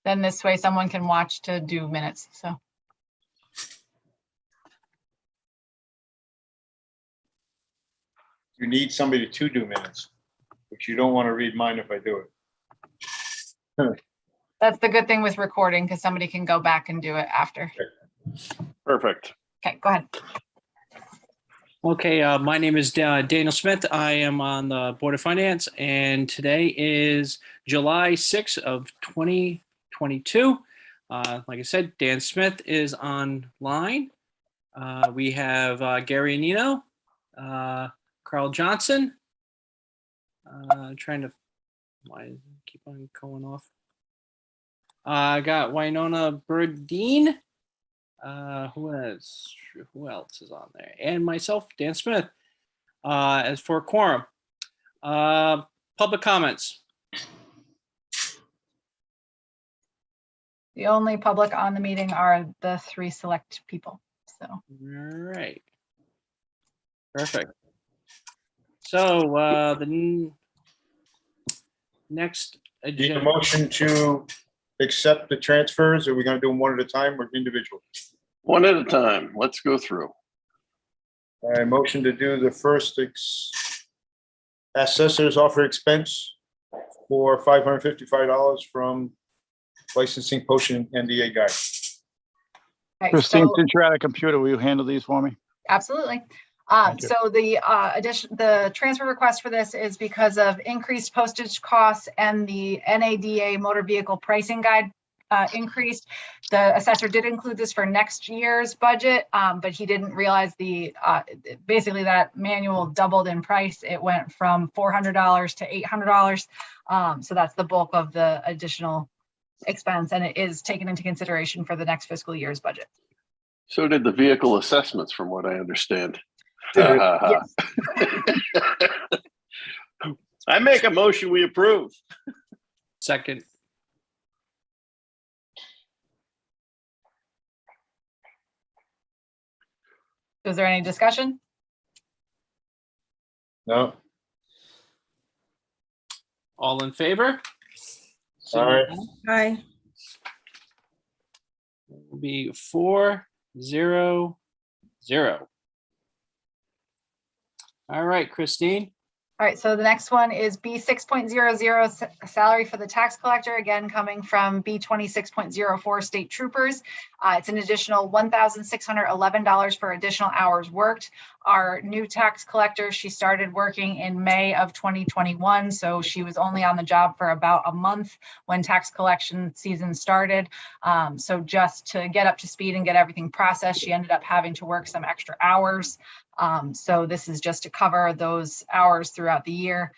Then this way someone can watch to do minutes, so. You need somebody to do minutes, but you don't want to read mine if I do it. That's the good thing with recording, because somebody can go back and do it after. Perfect. Okay, go ahead. Okay, my name is Daniel Smith. I am on the Board of Finance, and today is July 6th of 2022. Like I said, Dan Smith is online. We have Gary Anino, Carl Johnson. Trying to, why does it keep on going off? I got Winona Burdine. Who else is on there? And myself, Dan Smith. As for quorum, public comments. The only public on the meeting are the 3 select people, so. All right. Perfect. So the next Need a agenda. motion to accept the transfers? Are we going to do them one at a time or individual? One at a time. Let's go through. I motion to do the first assessor's offer expense for $555 from licensing potion NDA guy. Okay, Christine, so- since you're at a computer, will you handle these for me? Absolutely. Thank you. So the transfer request for this is because of increased postage costs and the NADA motor vehicle pricing guide increased. The assessor did include this for next year's budget, but he didn't realize basically that manual doubled in price. It went from $400 to $800. So that's the bulk of the additional expense, and it is taken into consideration for the next fiscal year's budget. So did the vehicle assessments, from what I understand. Yes. I make a motion, we approve. Second. Is there any discussion? No? All in favor? Aye. Aye. It will be 4-0-0. All right, Christine. All right, so the next one is B 6.00 salary for the tax collector, again, coming from B 26.04 state troopers. It's an additional $1,611 for additional hours worked. Our new tax collector, she started working in May of 2021, so she was only on the job for about a month when tax collection season started. So just to get up to speed and get everything processed, she ended up having to work some extra hours. So this is just to cover those hours throughout the year.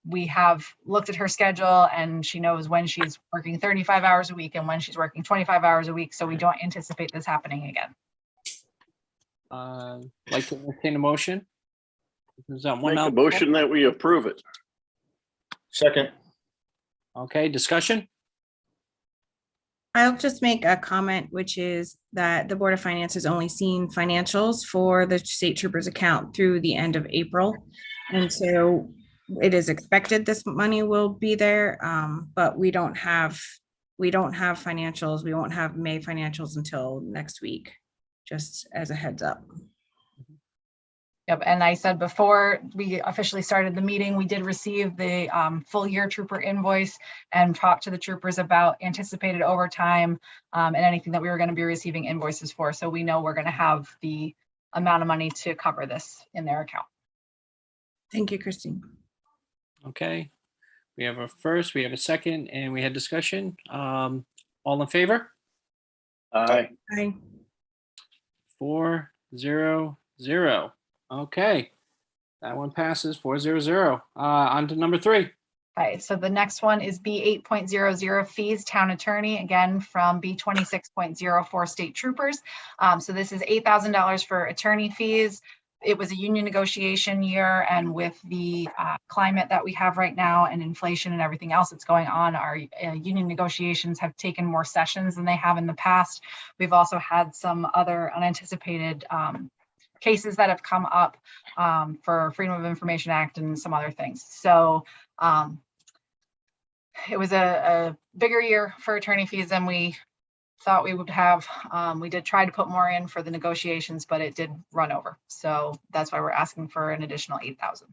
We have looked at her schedule and she knows when she's working 35 hours a week and when she's working 25 hours a week. So we don't anticipate this happening again. Like to entertain a motion? Is that one Make a out? motion that we approve it. Second. Okay, discussion? I'll just make a comment, which is that the Board of Finance has only seen financials for the state troopers account through the end of April. And so it is expected this money will be there, but we don't have financials. We won't have May financials until next week, just as a heads up. Yep, and I said before we officially started the meeting, we did receive the full year trooper invoice and talked to the troopers about anticipated overtime and anything that we were going to be receiving invoices for. So we know we're going to have the amount of money to cover this in their account. Thank you, Christine. Okay. We have a first, we have a second, and we had discussion. All in favor? Aye. Aye. 4-0-0. Okay. That one passes 4-0-0. On to number 3. All right, so the next one is B 8.00 fees, town attorney, again from B 26.04 state troopers. So this is $8,000 for attorney fees. It was a union negotiation year, and with the climate that we have right now and inflation and everything else that's going on, our union negotiations have taken more sessions than they have in the past. We've also had some other unanticipated cases that have come up for Freedom of Information Act and some other things. So it was a bigger year for attorney fees than we thought we would have. We did try to put more in for the negotiations, but it did run over. So that's why we're asking for an additional 8,000.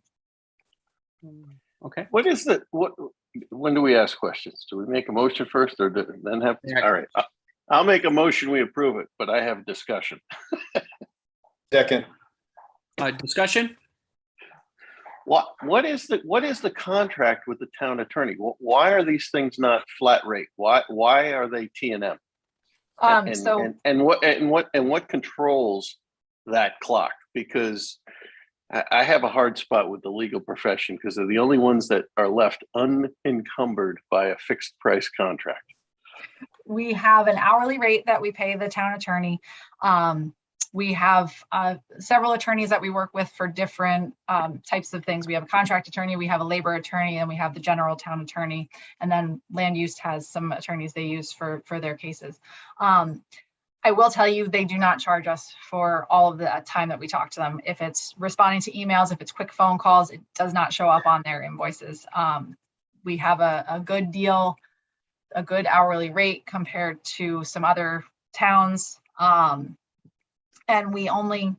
Okay. What is the, when do we ask questions? Do we make a motion first or then have, Yeah. all right. I'll make a motion, we approve it, but I have discussion. Second, Discussion? What is the contract with the town attorney? Why are these things not flat rate? Why are they T&M? And what controls that clock? Because I have a hard spot with the legal profession because they're the only ones that are left unencumbered by a fixed price contract. We have an hourly rate that we pay the town attorney. We have several attorneys that we work with for different types of things. We have a contract attorney, we have a labor attorney, and we have the general town attorney. And then land use has some attorneys they use for their cases. I will tell you, they do not charge us for all of the time that we talk to them. If it's responding to emails, if it's quick phone calls, it does not show up on their invoices. We have a good deal, a good hourly rate compared to some other towns. And we only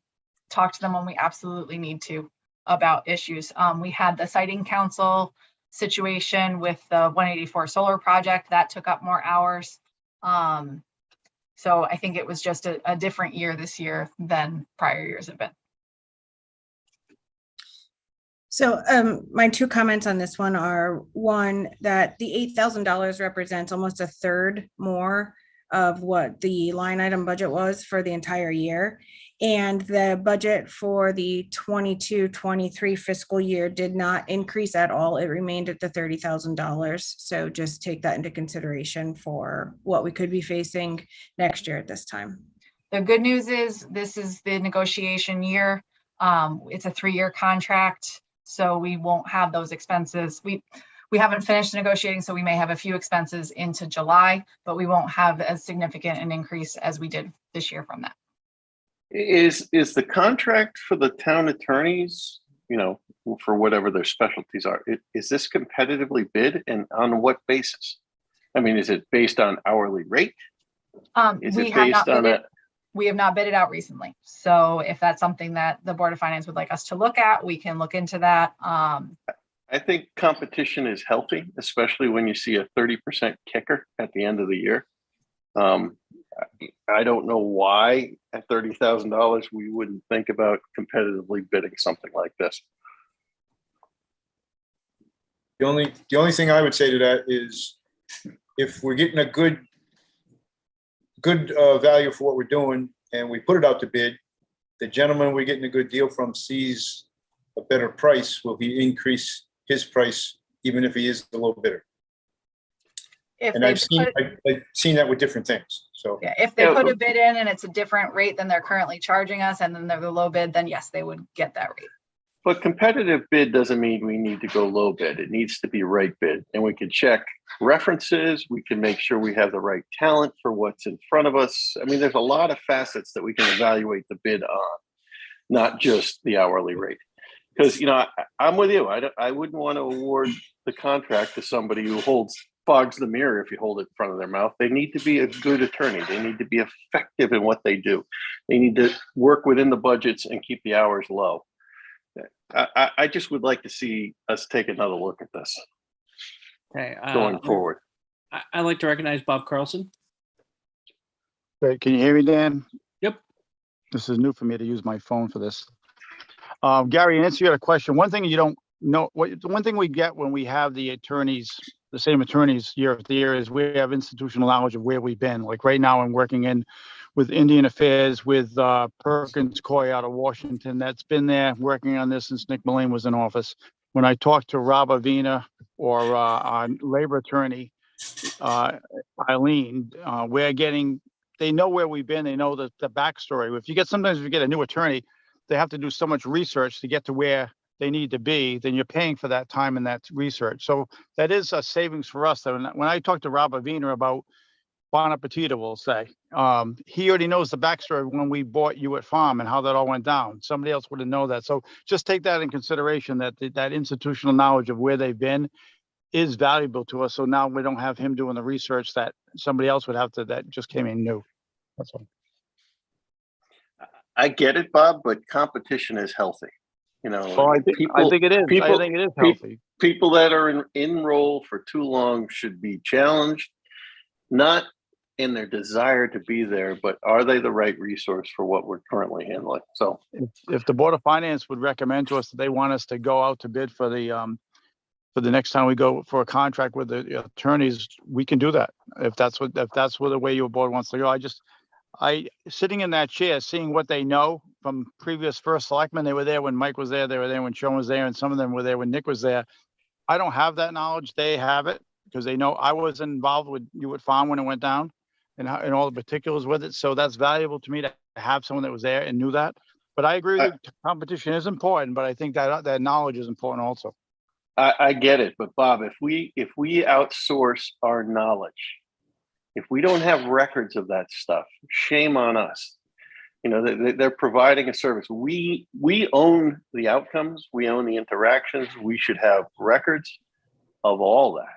talk to them when we absolutely need to about issues. We had the siting council situation with the 184 solar project that took up more hours. So I think it was just a different year this year than prior years have been. So my two comments on this one are, one, that the $8,000 represents almost a third more of what the line item budget was for the entire year. And the budget for the 22-23 fiscal year did not increase at all. It remained at the $30,000. So just take that into consideration for what we could be facing next year at this time. The good news is this is the negotiation year. It's a 3-year contract, so we won't have those expenses. We haven't finished negotiating, so we may have a few expenses into July, but we won't have as significant an increase as we did this year from that. Is the contract for the town attorneys, for whatever their specialties are, is this competitively bid and on what basis? I mean, is it based on hourly rate? Is it based on we have not bid it out recently. So if that's something that the Board of Finance would like us to look at, we can look into that. I think competition is healthy, especially when you see a 30% kicker at the end of the year. I don't know why at $30,000 we wouldn't think about competitively bidding something like this. the only thing I would say to that is if we're getting a good value for what we're doing and we put it out to bid, the gentleman we're getting a good deal from sees a better price, will he increase his price even if he is the low bidder? And I've seen that with different things. So yeah, if they put a bid in and it's a different rate than they're currently charging us, and then they're the low bid, then yes, they would get that rate. But competitive bid doesn't mean we need to go low bid. It needs to be right bid. And we can check references. We can make sure we have the right talent for what's in front of us. I mean, there's a lot of facets that we can evaluate the bid on, not just the hourly rate. Because, I'm with you. I wouldn't want to award the contract to somebody who fogs the mirror if you hold it in front of their mouth. They need to be a good attorney. They need to be effective in what they do. They need to work within the budgets and keep the hours low. I just would like to see us take another look at this Okay. going forward. I'd like to recognize Bob Carlson. Great. Can you hear me, Dan? Yep. This is new for me to use my phone for this. Gary, in answer to your question, one thing you don't know, one thing we get when we have the attorneys, the same attorneys year after year, is we have institutional knowledge of where we've been. Like right now, I'm working with Indian Affairs with Perkins Coie out of Washington. That's been there working on this since Nick Mullane was in office. When I talk to Rob Avina or our labor attorney, Eileen, they know where we've been. They know the backstory. Sometimes if you get a new attorney, they have to do so much research to get to where they need to be, then you're paying for that time and that research. So that is a savings for us. When I talk to Rob Avina about Bon Appetito, we'll say, he already knows the backstory of when we bought Hewitt Farm and how that all went down. Somebody else wouldn't know that. So just take that in consideration, that institutional knowledge of where they've been is valuable to us. So now we don't have him doing the research that somebody else would have to, that just came in new. That's all. I get it, Bob, but competition is healthy. You know, Well, I think it is. I people- think it is peop- healthy. people that are in role for too long should be challenged, not in their desire to be there, but are they the right resource for what we're currently handling? So If the Board of Finance would recommend to us that they want us to go out to bid for the next time we go for a contract with the attorneys, we can do that. If that's what the way your board wants to go. Sitting in that chair, seeing what they know from previous first selectmen, they were there when Mike was there, they were there when Sean was there, and some of them were there when Nick was there. I don't have that knowledge. They have it because they know I was involved with you at Farm when it went down and all the particulars with it. So that's valuable to me to have someone that was there and knew that. But I agree with you, competition is important, but I think that knowledge is important also. I get it, but Bob, if we outsource our knowledge, if we don't have records of that stuff, shame on us. You know, they're providing a service. We own the outcomes. We own the interactions. We should have records of all that.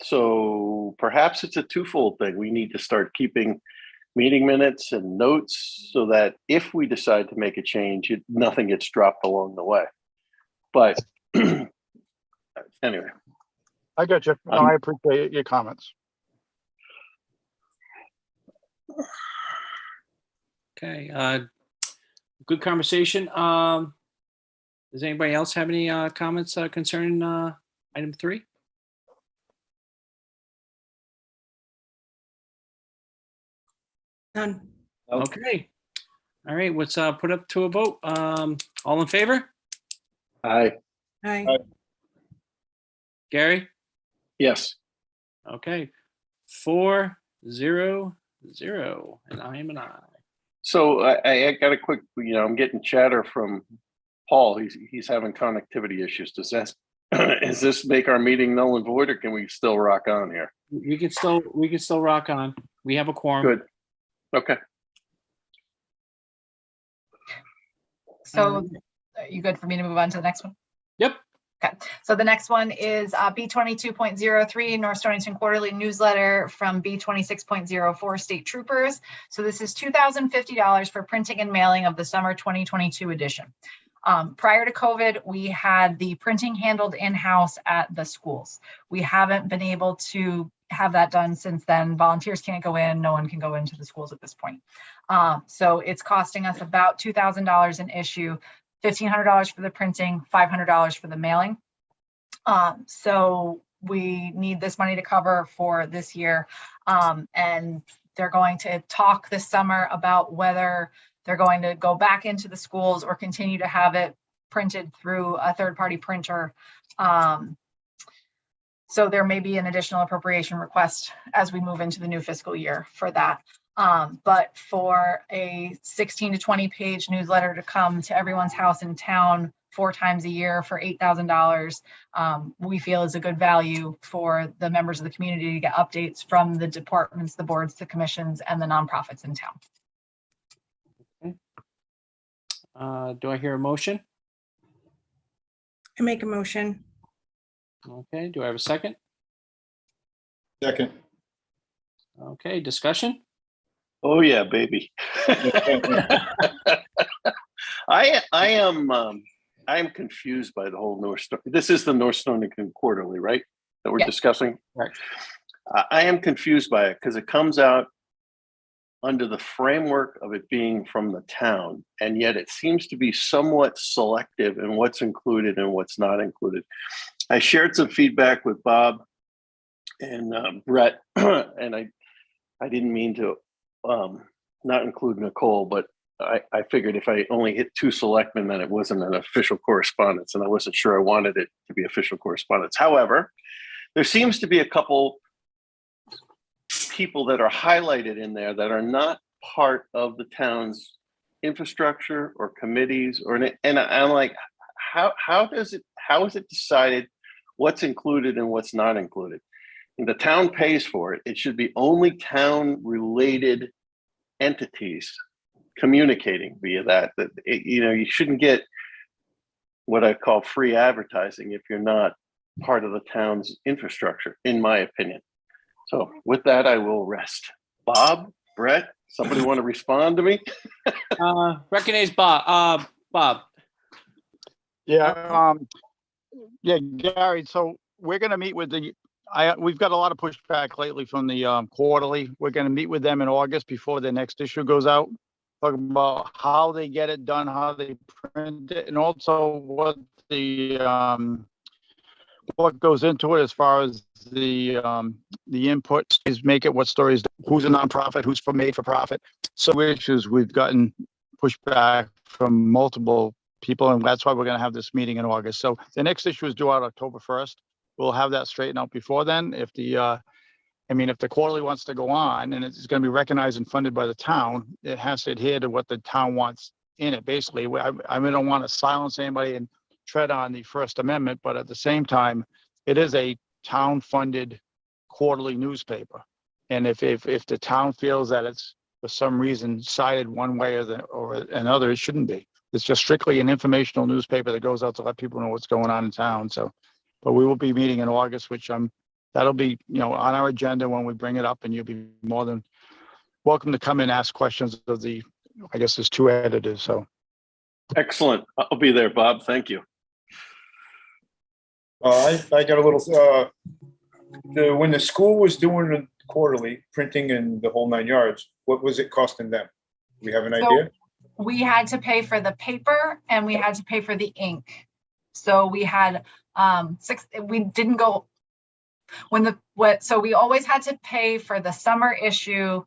So perhaps it's a twofold thing. We need to start keeping meeting minutes and notes so that if we decide to make a change, nothing gets dropped along the way. But anyway. I got you. No, I appreciate your comments. Okay, good conversation. Does anybody else have any comments concerning item 3? None. Okay. All right, let's put up to a vote. All in favor? Aye. Aye. Gary? Yes. Okay. 4-0-0, and I am an aye. So I got a quick, I'm getting chatter from Paul. He's having connectivity issues. Does this make our meeting null and void, or can we still rock on here? We can still rock on. We have a quorum. Good. Okay. So are you good for me to move on to the next one? Yep. Okay, so the next one is B22.03 North Stonington Quarterly Newsletter from B26.04 State Troopers. So this is $2,050 for printing and mailing of the summer 2022 edition. Prior to COVID, we had the printing handled in-house at the schools. We haven't been able to have that done since then. Volunteers can't go in, no one can go into the schools at this point. So it's costing us about $2,000 an issue, $1,500 for the printing, $500 for the mailing. So we need this money to cover for this year. And they're going to talk this summer about whether they're going to go back into the schools or continue to have it printed through a third-party printer. So there may be an additional appropriation request as we move into the new fiscal year for that. But for a 16 to 20 page newsletter to come to everyone's house in town 4 times a year for $8,000, we feel is a good value for the members of the community to get updates from the departments, the boards, the commissions, and the nonprofits in town. Do I hear a motion? I make a motion. Okay, do I have a second? Second. Okay, discussion? Oh yeah, baby. I am confused by the whole this is the North Stonington Quarterly, right? That we're Yeah. discussing. Right. I am confused by it because it comes out under the framework of it being from the town, and yet it seems to be somewhat selective in what's included and what's not included. I shared some feedback with Bob and Brett, and I didn't mean to not include Nicole, but I figured if I only hit 2 selectmen, then it wasn't an official correspondence, and I wasn't sure I wanted it to be official correspondence. However, there seems to be a couple people that are highlighted in there that are not part of the town's infrastructure or committees, and I'm like, how is it decided what's included and what's not included? And the town pays for it. It should be only town related entities communicating via that. You shouldn't get what I call free advertising if you're not part of the town's infrastructure, in my opinion. So with that, I will rest. Bob, Brett, somebody want to respond to me? Recognize Bob. Bob. Yeah, yeah, Gary, so we're gonna meet with we've got a lot of pushback lately from the quarterly. We're gonna meet with them in August before the next issue goes out. Talk about how they get it done, how they print it, and also what goes into it as far as the input is, make it what stories, who's a nonprofit, who's made for profit. So issues we've gotten pushback from multiple people, and that's why we're going to have this meeting in August. So the next issue is due out October 1st. We'll have that straightened out before then. If the quarterly wants to go on and it's going to be recognized and funded by the town, it has to adhere to what the town wants in it. Basically, I don't want to silence anybody and tread on the First Amendment, but at the same time, it is a town-funded quarterly newspaper. And if the town feels that it's for some reason sided one way or another, it shouldn't be. It's just strictly an informational newspaper that goes out to let people know what's going on in town. So, but we will be meeting in August, which that'll be, on our agenda when we bring it up, and you'll be more than welcome to come and ask questions of I guess there's two editors, so. Excellent. I'll be there, Bob. Thank you. I got a little, when the school was doing the quarterly printing and the whole 9 yards, what was it costing them? We have an So- idea? We had to pay for the paper and we had to pay for the ink. So we had we didn't go so we always had to pay for the summer issue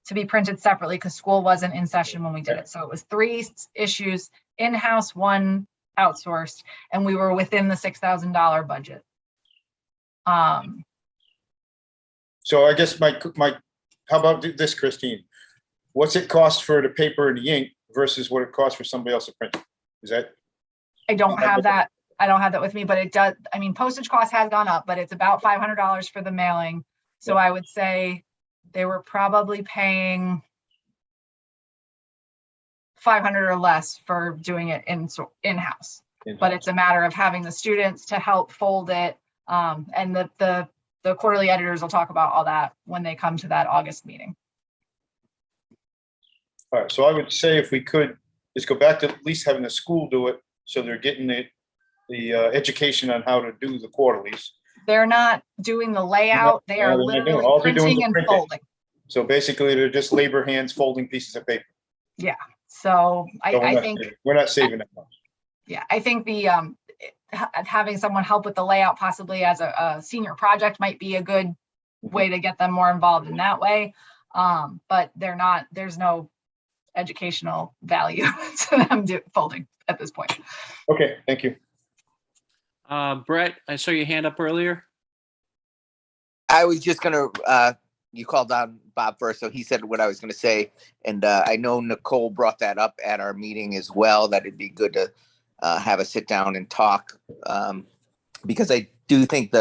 to be printed separately because school wasn't in session when we did it. So it was 3 issues in-house, 1 outsourced, and we were within the $6,000 budget. So I guess how about this, Christine? What's it cost for the paper and the ink versus what it costs for somebody else to print? Is that? I don't have that. I don't have that with me, but it does. I mean, postage cost has gone up, but it's about $500 for the mailing. So I would say they were probably paying $500 or less for doing it in-house. But it's a matter of having the students to help fold it. And the quarterly editors will talk about all that when they come to that August meeting. All right, so I would say if we could, just go back to at least having the school do it, so they're getting the education on how to do the quarterlies. They're not doing the layout. They are No, they're not doing it. literally All they're doing is printing and printing. folding. So basically, they're just labor hands folding pieces of paper. So So I think, we're not saving that much. yeah, I think having someone help with the layout possibly as a senior project might be a good way to get them more involved in that way. But there's no educational value to them folding at this point. Okay, thank you. Brett, I saw your hand up earlier. I was just gonna, you called on Bob first, so he said what I was gonna say. And I know Nicole brought that up at our meeting as well, that it'd be good to have a sit down and talk. Because I do think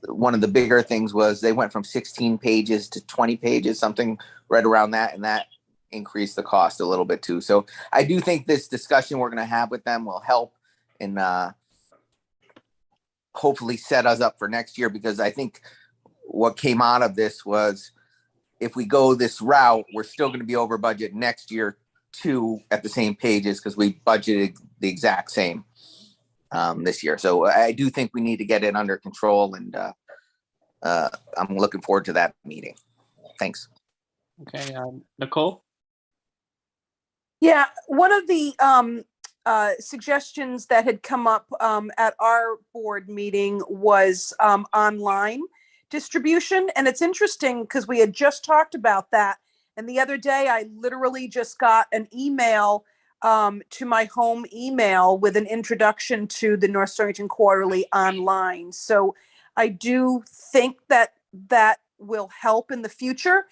one of the bigger things was they went from 16 pages to 20 pages, something right around that, and that increased the cost a little bit too. So I do think this discussion we're gonna have with them will help and hopefully set us up for next year, because I think what came out of this was if we go this route, we're still going to be over budget next year too at the same pages, because we budgeted the exact same this year. So I do think we need to get it under control, and I'm looking forward to that meeting. Thanks. Okay, Nicole? Yeah, one of the suggestions that had come up at our board meeting was online distribution. And it's interesting because we had just talked about that. And the other day, I literally just got an email to my home email with an introduction to the North Stonington Quarterly online. So I do think that will help in the future.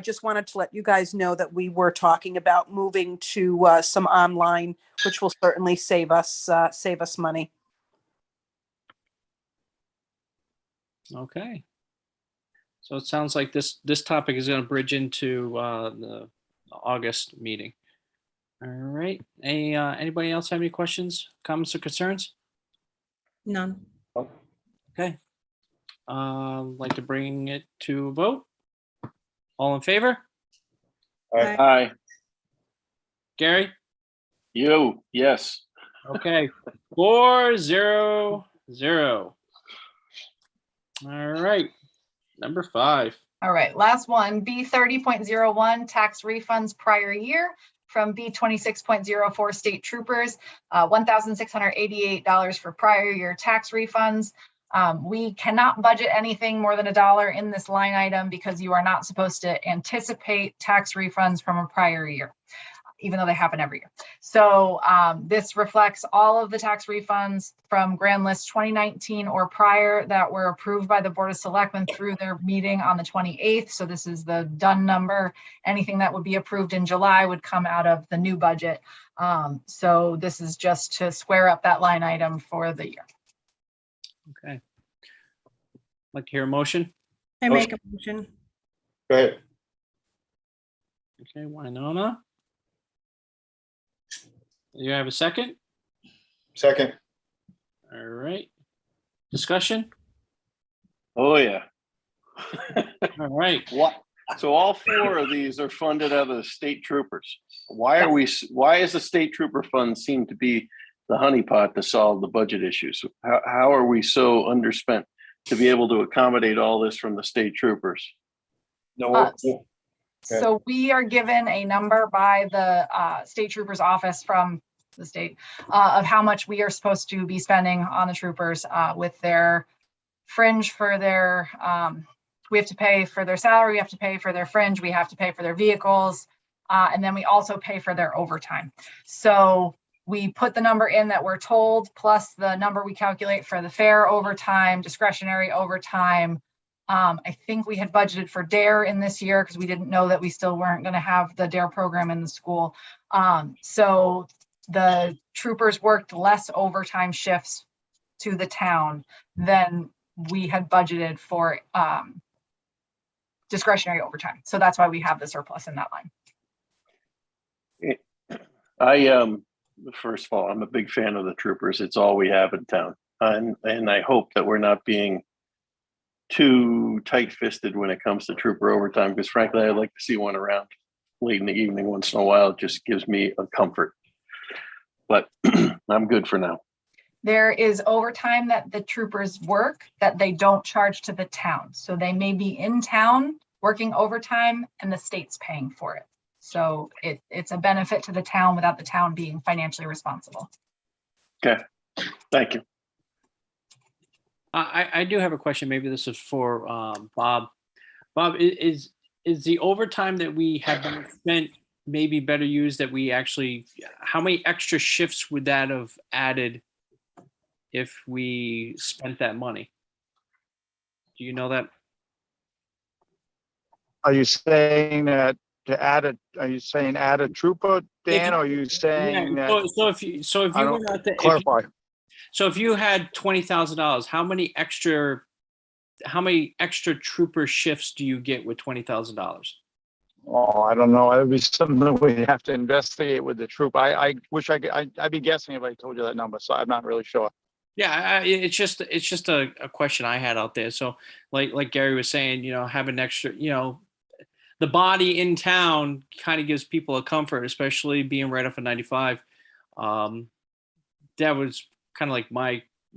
Just wanted to let you guys know that we were talking about moving to some online, which will certainly save us money. Okay. So it sounds like this topic is going to bridge into the August meeting. All right. Anybody else have any questions, comments, or concerns? None. Okay. Like to bring it to a vote. All in favor? Aye. Aye. Gary? Yes. Okay. 4-0-0. All right. Number 5. All right, last one, B 30.01, tax refunds prior year from B 26.04 state troopers, $1,688 for prior year tax refunds. We cannot budget anything more than $1 in this line item because you are not supposed to anticipate tax refunds from a prior year, even though they happen every year. So this reflects all of the tax refunds from Grand List 2019 or prior that were approved by the Board of Selectmen through their meeting on the 28th. So this is the done number. Anything that would be approved in July would come out of the new budget. So this is just to square up that line item for the year. Okay. Like to hear a motion? I make a motion. Go ahead. Okay, Winona. You have a second? Second. All right. Discussion? Oh, yeah. All right. What? So all 4 of these are funded out of the state troopers. Why is the state trooper fund seem to be the honeypot to solve the budget issues? How are we so underspent to be able to accommodate all this from the state troopers? No. So we are given a number by the state troopers office from the state of how much we are supposed to be spending on the troopers with their fringe for their, we have to pay for their salary, we have to pay for their fringe, we have to pay for their vehicles, and then we also pay for their overtime. So we put the number in that we're told, plus the number we calculate for the fair overtime, discretionary overtime. I think we had budgeted for DARE in this year because we didn't know that we still weren't going to have the DARE program in the school. So the troopers worked less overtime shifts to the town than we had budgeted for discretionary overtime. So that's why we have the surplus in that line. First of all, I'm a big fan of the troopers. It's all we have in town. And I hope that we're not being too tight-fisted when it comes to trooper overtime, because frankly, I'd like to see one around late in the evening once in a while. It just gives me a comfort. But I'm good for now. There is overtime that the troopers work that they don't charge to the town. So they may be in town working overtime and the state's paying for it. So it's a benefit to the town without the town being financially responsible. Okay, thank you. I do have a question. Maybe this is for Bob. Bob, is the overtime that we have been spent maybe better used that we actually, how many extra shifts would that have added if we spent that money? Do you know that? Are you saying that are you saying add a trooper, Dan, or are you saying Yeah, that? so if you I went out there, Clarify. so if you had $20,000, how many extra trooper shifts do you get with $20,000? Oh, I don't know. It would be something we have to investigate with the troop. I wish I'd be guessing if I told you that number, so I'm not really sure. Yeah, it's just a question I had out there. So like Gary was saying, have an extra, the body in town kind of gives people a comfort, especially being right off of 95. That was kind of like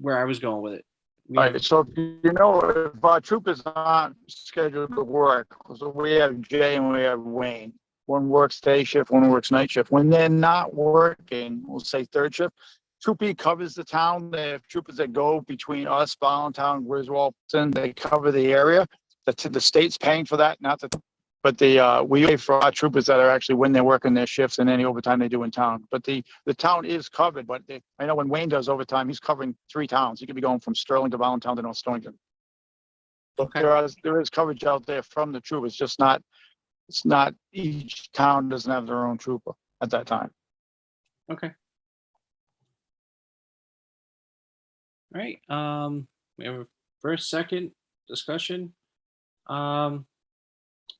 where I was going with it. All right, so if our troopers aren't scheduled to work, so we have Jay and we have Wayne. One works day shift, one works night shift. When they're not working, we'll say third shift, 2P covers the town. They have troopers that go between us, Ballantown, Griswold, and they cover the area. The state's paying for that, but we pay for our troopers that are actually when they're working their shifts and any overtime they do in town. But the town is covered. But I know when Wayne does overtime, he's covering 3 towns. He could be going from Sterling to Ballantown to North Stonington. But Okay. there is coverage out there from the troopers. Just not. It's not each town doesn't have their own trooper at that time. Okay. All right. We have a first, second discussion.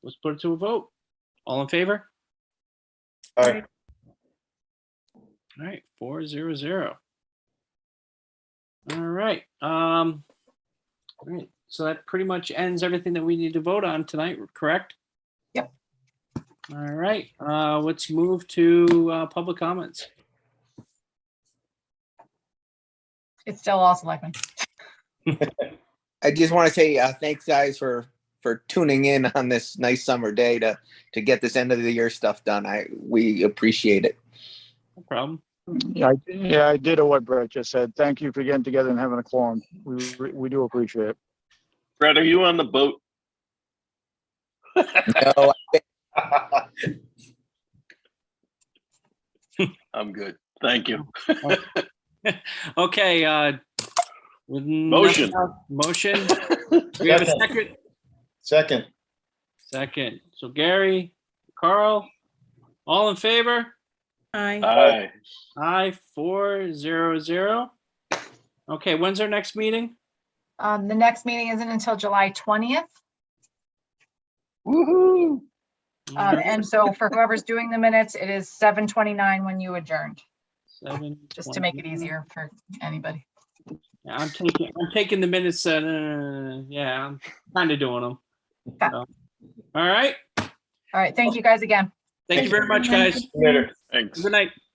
Let's put it to a vote. All in favor? Aye. All right, 4-0-0. All right. All right, so that pretty much ends everything that we need to vote on tonight, correct? Yep. All right, let's move to public comments. It's still all selectmen. I just want to say thanks, guys, for tuning in on this nice summer day to get this end of the year stuff done. We appreciate it. No problem. Yeah, I did what Brett just said. Thank you for getting together and having a quorum. We do appreciate it. Brett, are you on the boat? No, I'm good. Thank you. Okay, with Motion. nothing else- Motion. We have a second. Second, Second. So Gary, Carl, all in favor? Aye. Aye. Aye, 4-0-0. Okay, when's our next meeting? The next meeting isn't until July 20th. Woohoo. And so for whoever's doing the minutes, it is 7:29 when you adjourned, 7, just to make it easier for anybody. Yeah, I'm taking the minutes. Yeah, I'm kind of doing them. Okay. So, all right. All right, thank you guys again. Thank you very much, guys. later. Thanks. Good night.